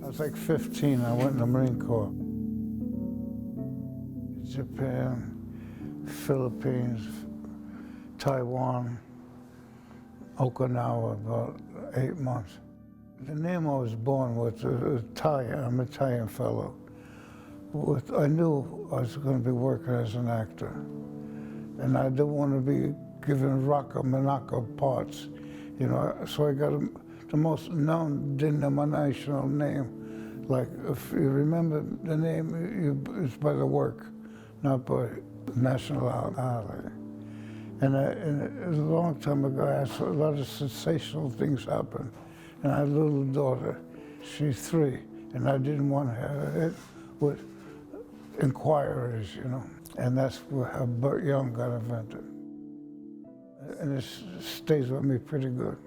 I was like 15, I went in the Marine Corps. Japan, Philippines, Taiwan, Okinawa, about 8 months. The name I was born with was Italian. I'm an Italian fellow. I knew I was going to be working as an actor. And I didn't want to be given Rocca-Monaco parts, you know, so I got the most known denominational name. Like, if you remember the name, it's by the work, not by nationality. And it was a long time ago, I had a lot of sensational things happen. And I had a little daughter, she's 3, and I didn't want her hit with inquiries, you know. And that's how Burt Young got invented. And it stays with me pretty good.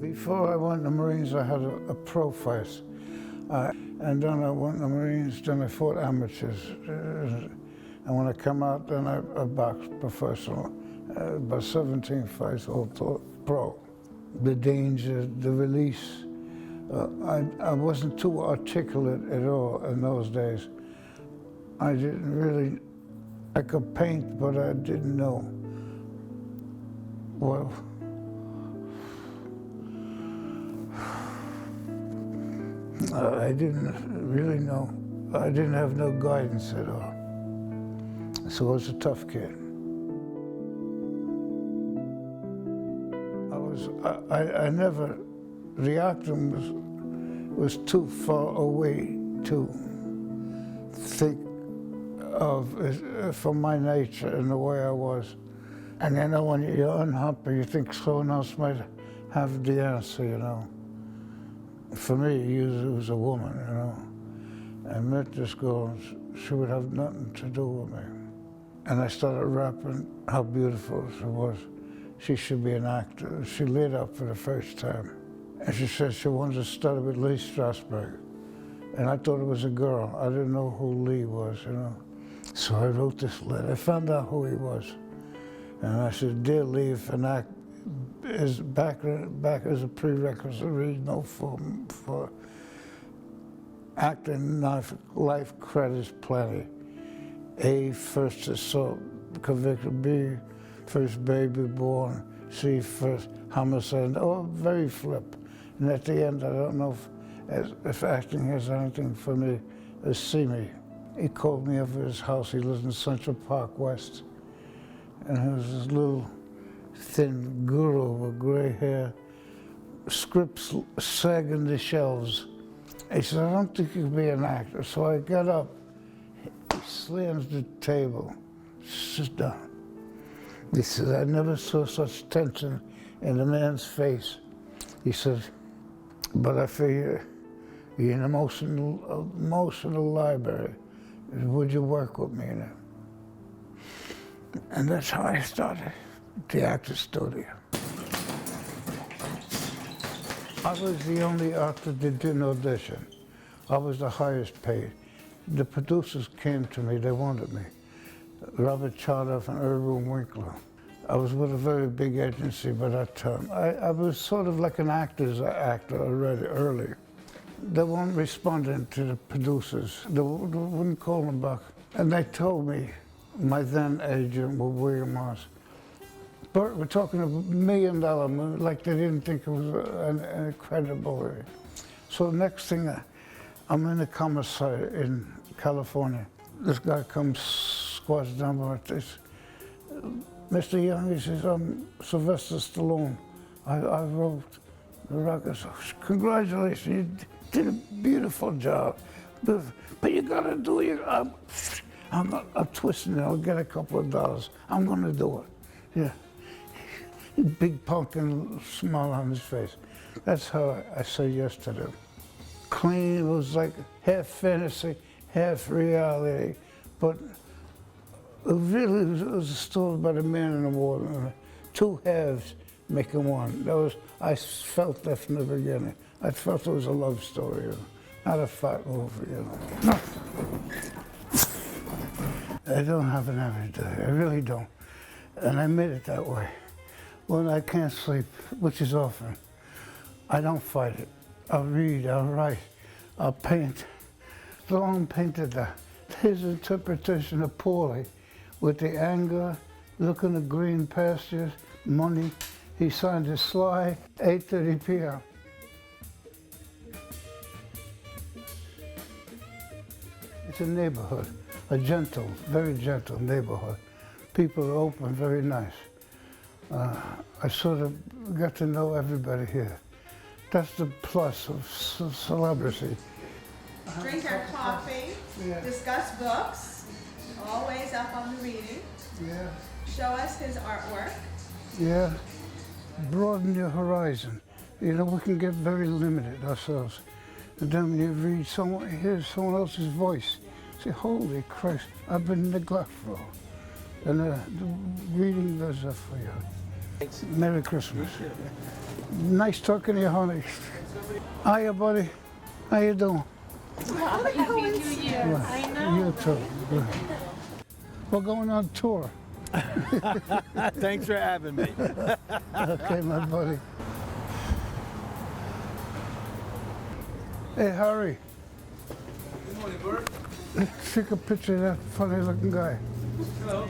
Before I went in the Marines, I had a pro fight. And then I went in the Marines, then I fought amateurs. And when I come out, then I boxed professional. About 17 fights all pro. The danger, the release. I wasn't too articulate at all in those days. I didn't really, I could paint, but I didn't know. Well, I didn't really know. I didn't have no guidance at all. So I was a tough kid. I never, the acting was too far away to think of from my nature and the way I was. And you know, when you're unhappy, you think someone else might have the answer, you know. For me, it was a woman, you know. I met this girl, and she would have nothing to do with me. And I started rapping how beautiful she was. She should be an actor. She lit up for the first time. And she said she wanted to study with Lee Strasberg. And I thought it was a girl. I didn't know who Lee was, you know. So I wrote this letter. I found out who he was. And I said, "Dear Lee, if an act is back as a prerequisite, read no for acting, life credits plenty. A, first assault conviction. B, first baby born. C, first homicide." Oh, very flip. And at the end, I don't know if acting has anything for me, see me. He called me over his house. He lives in Central Park West. And he was this little thin guru with gray hair, scripts sagging the shelves. He said, "I don't think you can be an actor." So I got up, he slams the table, "Sit down." He said, "I never saw such tension in a man's face." He said, "But I figure you're an emotional library. Would you work with me now?" And that's how I started the Actors Studio. I was the only actor that didn't audition. I was the highest paid. The producers came to me, they wanted me. Robert Chardoff and Irwin Winkler. I was with a very big agency by that time. I was sort of like an actor's actor already, early. They weren't responding to the producers. They wouldn't call them back. And they told me, my then agent, William Moss, "Burt, we're talking a $1 million movie," like they didn't think it was an credibility. So the next thing, I'm in a commissary in California. This guy comes, squats down like this. "Mr. Young," he says, "I'm Sylvester Stallone. I wrote The Rocket." "Congratulations, you did a beautiful job. But you gotta do your, I'm twisting it, I'll get a couple of dollars. I'm gonna do it." Yeah. Big pumpkin smile on his face. That's how I say yes to them. Clean, it was like half fantasy, half reality. But It was a story about a man and a woman, two halves making one. I felt that from the beginning. I felt it was a love story, not a fight movie, No. I don't have an every day, I really don't. And I made it that way. When I can't sleep, which is often, I don't fight it. I'll read, I'll write, I'll paint. Sloan painted that. His interpretation of Paulie, with the anger, looking at green pastures, money. He signed his Sly, 8:30 p.m. It's a neighborhood, a gentle, very gentle neighborhood. People are open, very nice. I sort of got to know everybody here. That's the plus of celebrity. Drink our coffee, discuss books, always up on the reading. Yeah. Show us his artwork. Yeah. Broaden your horizon. We can get very limited ourselves. And then when you read hear someone else's voice, say, holy Christ, I've been neglectful. And the reading does that for you. Thanks. Merry Christmas. Nice talking to you, honey. Hiya, buddy. How you doing? Happy New Year. I know. You too. Good. We're going on tour. Thanks for having me. Okay, my buddy. Hey, Harry. Good morning, Burt. Take a picture of that funny-looking guy. Hello.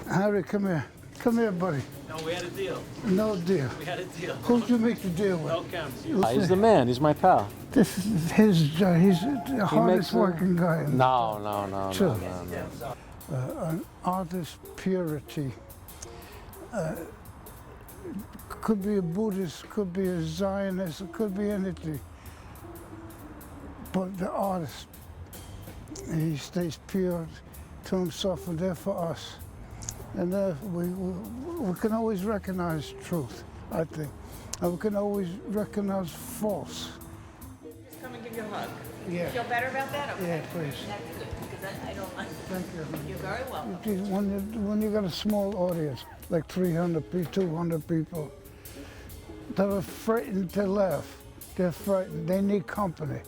Harry, come here. Come here, buddy. No, we had a deal. No deal. We had a deal. Who'd you make the deal with? No counts. He's the man. He's my pal. This is his job. He's the hardest working guy. No. True. An artist's purity. Could be a Buddhist, could be a Zionist, it could be anything. But the artist, he stays pure to himself and there for us. And we can always recognize truth, I think. And we can always recognize false. Just come and give you a hug. Yeah. Feel better about that? Okay. Yeah, please. That's good, because I don't like Thank you. You're very welcome. When you got a small audience, like 300 people, 200 people, they're frightened to laugh. They're frightened. They need company.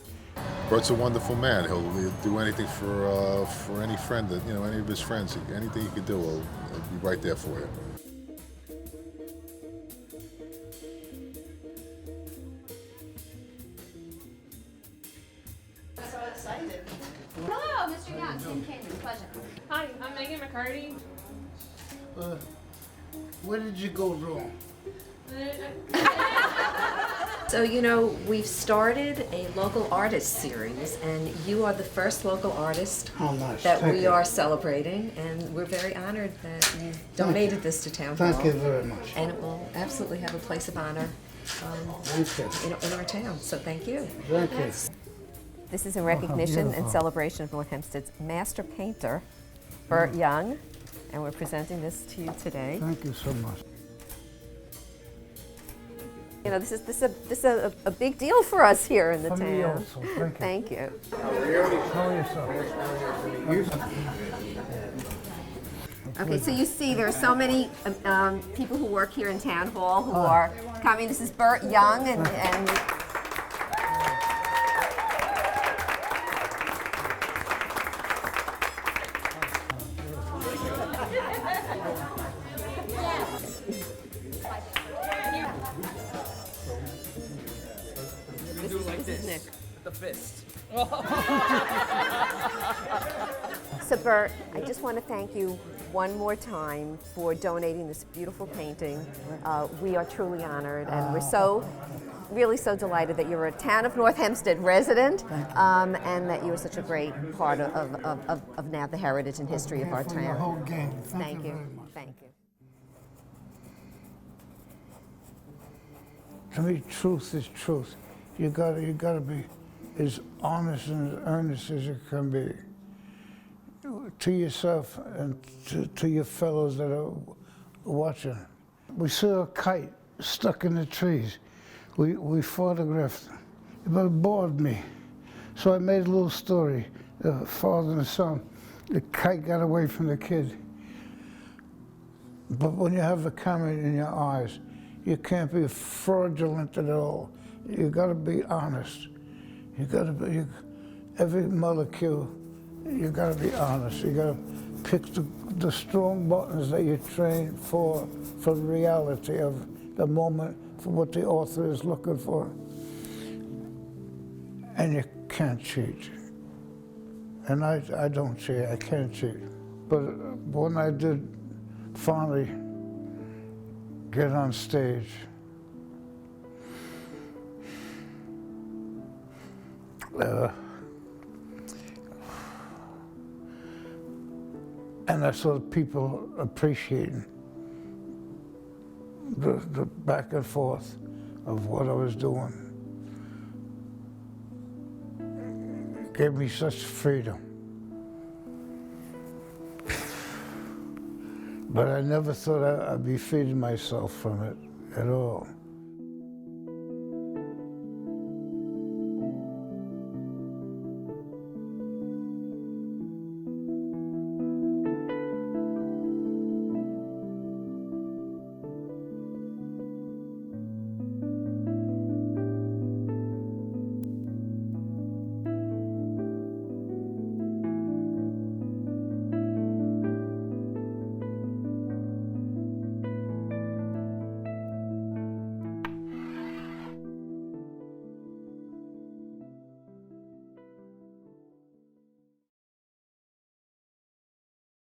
Bert's a wonderful man. He'll do anything for any friend that any of his friends. Anything he could do, he'll be right there for you. So excited. Hello, Mr. Young. Tim Cannon, pleasure. Hi, I'm Megan McCarty. Where did you go wrong? So, we've started a local artist series, and you are the first local artist Oh, nice. that Thank we you. are celebrating, and we're very honored that you donated this to Town Hall. Thank you very much. And it will absolutely have a place of honor Thank you. in our town, so thank you. Thank you. This is in recognition beautiful. and celebration of North Hempstead's master painter, Burt Young, and we're presenting this to you today. Thank you so much. This is a big deal for us here in the For me town. also. Thank you. Thank you. How are yourself? Okay, so you see there are so many people who work here in Town Hall who are coming. This is Burt Young and this is Nick. The fist. So Burt, I just want to thank you one more time for donating this beautiful painting. We are truly honored, and we're really so delighted that you're a town of North Hempstead resident, and that you're such a great part of now the heritage and history of our From the town. whole gang. Thank you. very much. Thank you. To me, truth is truth. You gotta be as honest and as earnest as you can be to yourself and to your fellows that are watching. We saw a kite stuck in the trees. We photographed it, but it bored me. So I made a little story, the father and son. The kite got away from the kid. But when you have the camera in your eyes, you can't be fraudulent at all. You gotta be honest. You gotta be, every molecule, you gotta be honest. You gotta pick the strong buttons that you train for the reality of the moment, for what the author is looking for. And you can't cheat. And I don't cheat, I can't cheat. But when I did finally get on stage, and I saw people appreciating the back and forth of what I was doing. It gave me such freedom. But I never thought I'd be feeding myself from it at all.